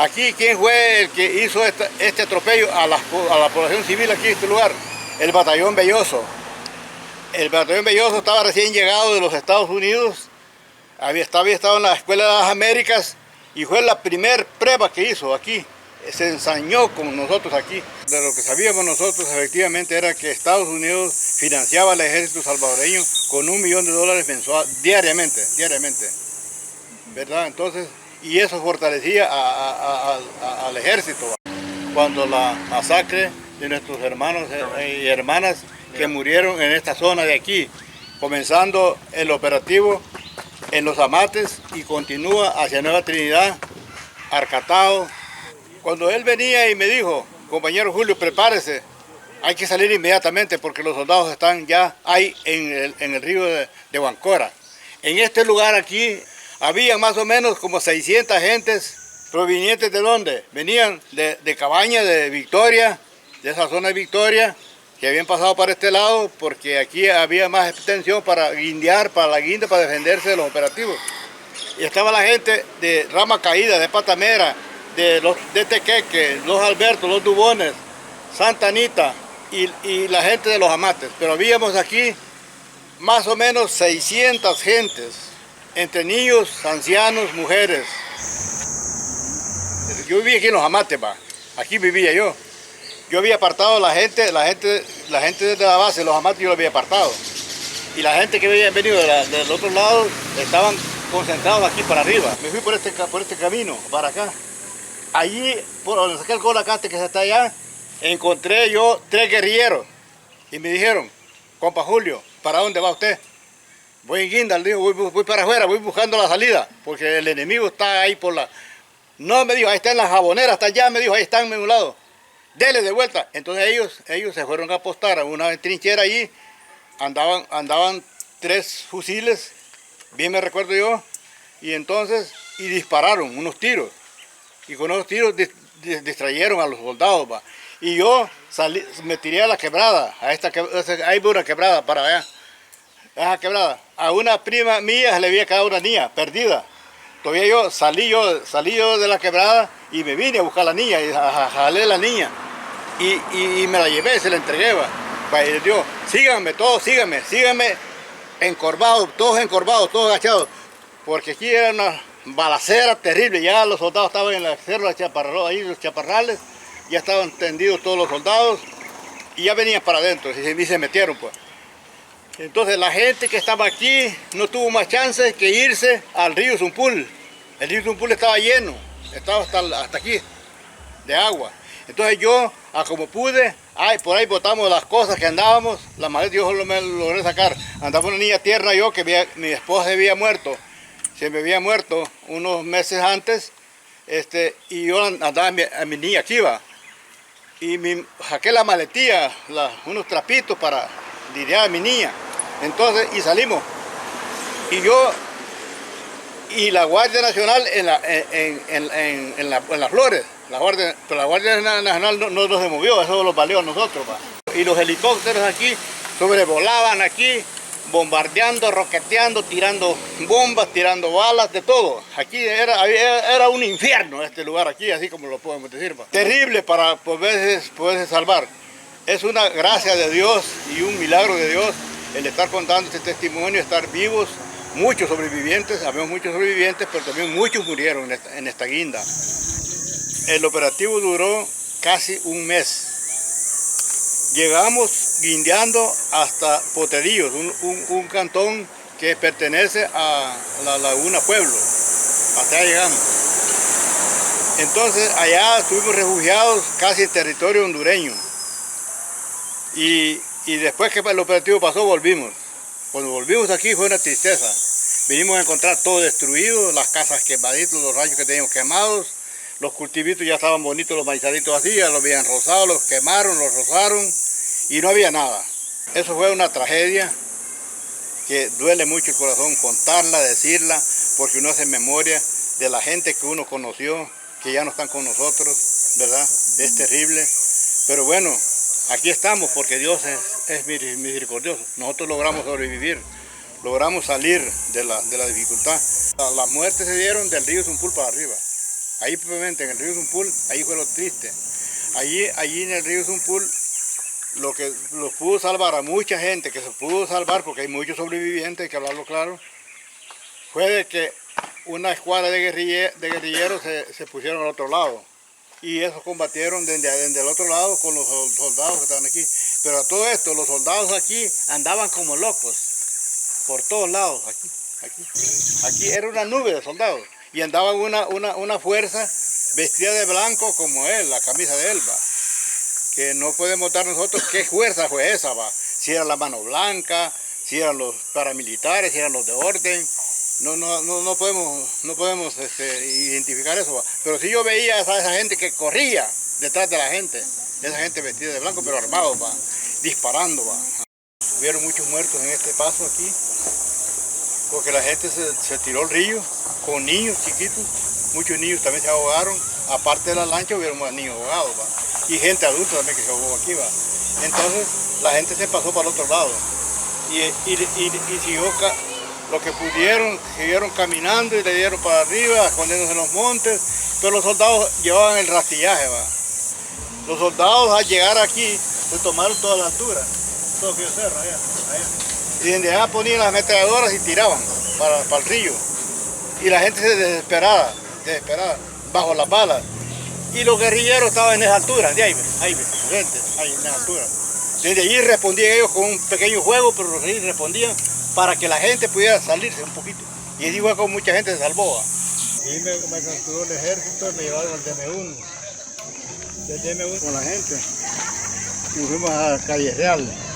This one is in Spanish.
Aquí, ¿quién fue el que hizo este atropello a la población civil aquí en este lugar? El batallón Belloso. El batallón Belloso estaba recién llegado de los Estados Unidos, había estado en la Escuela de las Américas y fue la primer prueba que hizo aquí. Se ensañó con nosotros aquí. De lo que sabíamos nosotros efectivamente era que Estados Unidos financiaba al ejército salvadoreño con $1 millón mensual, diariamente, ¿verdad? Entonces, y eso fortalecía al ejército. Cuando la masacre de nuestros hermanos y hermanas que murieron en esta zona de aquí, comenzando el operativo en Los Amates y continúa hacia Nueva Trinidad, Arcatao. Cuando él venía y me dijo, compañero Julio, prepárese, hay que salir inmediatamente porque los soldados están ya ahí en el río de Huancora. En este lugar aquí había más o menos como 600 gentes provenientes de dónde? Venían de Cabaña, de Victoria, de esa zona de Victoria, que habían pasado para este lado porque aquí había más extensión para guindear, para la guinda, para defenderse de los operativos. Y estaba la gente de Rama Caída, de Patamera, de Tequeque, los Albertos, los Dubones, Santa Anita y la gente de Los Amates. Pero habíamos aquí más o menos 600 gentes, entre niños, ancianos, mujeres. Yo vivía aquí en Los Amates, aquí vivía yo. Yo había apartado a la gente desde la base de Los Amates, yo lo había apartado. Y la gente que había venido del otro lado estaban concentrados aquí para arriba. Me fui por este camino, para acá. Allí, por donde saqué el colacate que está allá, encontré yo 3 guerrilleros. Y me dijeron, compa Julio, ¿para dónde va usted? Voy en guinda, le digo, voy para afuera, voy buscando la salida, porque el enemigo está ahí por la... No, me dijo, ahí está en la jabonera, hasta allá, me dijo, ahí están en un lado. Dele de vuelta. Entonces ellos se fueron a apostar a una trinchera allí, andaban 3 fusiles, bien me recuerdo yo, y entonces, dispararon unos tiros. Y con esos tiros distrayeron a los soldados, Y yo me tiré a la quebrada, hay una quebrada para allá, esa quebrada. A una prima mía se le había quedado una niña perdida. Todavía salí yo de la quebrada y me vine a buscar a la niña, y jalé a la niña. Y me la llevé, se la entregué, Y les digo, síganme todos, síganme encorvados, todos agachados. Porque aquí era una balacera terrible, ya los soldados estaban en la cerro, ahí los chaparrales, ya estaban tendidos todos los soldados y ya venían para adentro y se metieron, pues. Entonces la gente que estaba aquí no tuvo más chance que irse al río Zumpul. El río Zumpul estaba lleno, estaba hasta aquí de agua. Entonces yo, como pude, por ahí botamos las cosas que andábamos, la maleta yo me logré sacar. Andaba una niña tierna yo, que mi esposa se me había muerto unos meses antes, y yo andaba a mi niña aquí, y saqué la maletilla, unos trapitos para lidiar a mi niña. Entonces, y salimos. Y la Guardia Nacional en las flores. Pero la Guardia Nacional no se movió, eso los valió a nosotros. Y los helicópteros aquí sobrevolaban aquí, bombardeando, roqueteando, tirando bombas, tirando balas, de todo. Aquí era un infierno este lugar aquí, así como lo podemos decir. Terrible para poderse salvar. Es una gracia de Dios y un milagro de Dios el estar contando este testimonio, estar vivos. Muchos sobrevivientes, habemos muchos sobrevivientes, pero también muchos murieron en esta guinda. El operativo duró casi un mes. Llegamos guindeando hasta Potrerillos, un cantón que pertenece a la Laguna Pueblo. Hasta allá llegamos. Entonces allá estuvimos refugiados casi en territorio hondureño. Y después que el operativo pasó, volvimos. Cuando volvimos aquí fue una tristeza. Vinimos a encontrar todo destruido, las casas quemaditas, los rayos que teníamos quemados, los cultivitos ya estaban bonitos, los maizaditos así, ya los habían rozado, los quemaron, los rozaron y no había nada. Eso fue una tragedia que duele mucho el corazón contarla, decirla, porque uno hace memoria de la gente que uno conoció, que ya no están con nosotros, ¿verdad? Es terrible, pero bueno, aquí estamos porque Dios es misericordioso. Nosotros logramos sobrevivir, logramos salir de la dificultad. Las muertes se dieron del río Zumpul para arriba. Ahí probablemente en el río Zumpul, ahí fue lo triste. Allí en el río Zumpul, lo que los pudo salvar a mucha gente, que se pudo salvar, porque hay muchos sobrevivientes, hay que hablarlo claro, fue de que una escuadra de guerrilleros se pusieron al otro lado. Y esos combatieron desde el otro lado con los soldados que estaban aquí. Pero a todo esto, los soldados aquí andaban como locos, por todos lados, aquí era una nube de soldados. Y andaban una fuerza vestida de blanco como él, la camisa de él, va. Que no podemos dar nosotros qué fuerza fue esa, va. Si era la mano blanca, si eran los paramilitares, si eran los de orden. No podemos identificar eso, va. Pero si yo veía a esa gente que corría detrás de la gente, esa gente vestida de blanco pero armados, va, disparando, va. Hubieron muchos muertos en este paso aquí, porque la gente se tiró al río con niños chiquitos, muchos niños también se ahogaron, aparte de la lancha hubieron más niños ahogados, va. Y gente adulta también que se ahogó aquí, va. Entonces la gente se pasó para el otro lado y siguió lo que pudieron, siguieron caminando y le dieron para arriba, escondiéndose en los montes, pero los soldados llevaban el rastillaje, va. Los soldados al llegar aquí se tomaron toda la altura, todo aquello cerro allá. Y desde allá ponían las ametralladoras y tiraban para el río. Y la gente se desesperaba, bajo las balas. Y los guerrilleros estaban en esa altura, de ahí en esa altura. Desde allí respondían ellos con un pequeño juego, pero los guerrilleros respondían para que la gente pudiera salirse un poquito. Y así fue como mucha gente se salvó. Y me capturó el ejército, me llevaron al DM1. Del DM1 con la gente. Y fuimos a Calle Real.